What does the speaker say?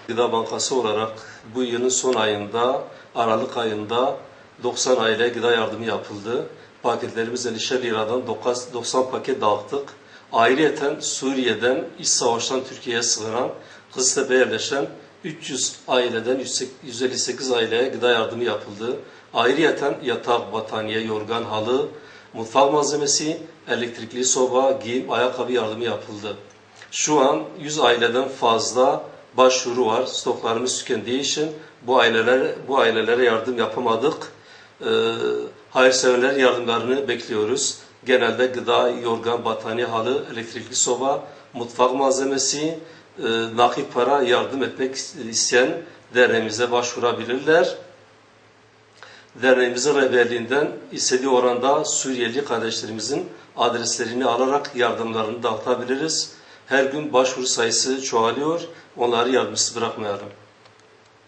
Gıda Bankası olarak bu yılın son ayında, Aralık ayında 90 aileye gıda yardımı yapıldı. Paketlerimiz 50'şer liradan 90 paket dağıttık. Ayrıyeten Suriye'den, iç savaştan Türkiye'ye sığınan, Kızıltepe'ye yerleşen 300 aileden 158 aileye gıda yardımı yapıldı. Ayrıyeten yatak, battaniye, yorgan, halı, mutfak malzemesi, elektrikli soba, giyim, ayakkabı yardımı yapıldı. Şu an 100 aileden fazla başvuru var. Stoklarımız tükendiği için bu ailelere yardım yapamadık. Hayırseverler yardımlarını bekliyoruz. Genelde gıda, yorgan, battaniye, halı, elektrikli soba, mutfak malzemesi, nakit para yardım etmek isteyen derneğimize başvurabilirler. Derneğimizin rehberliğinden istediği oranda Suriyeli kardeşlerimizin adreslerini alarak yardımlarını dağıtabiliriz. Her gün başvuru sayısı çoğalıyor. Onları yardımsız bırakmayalım.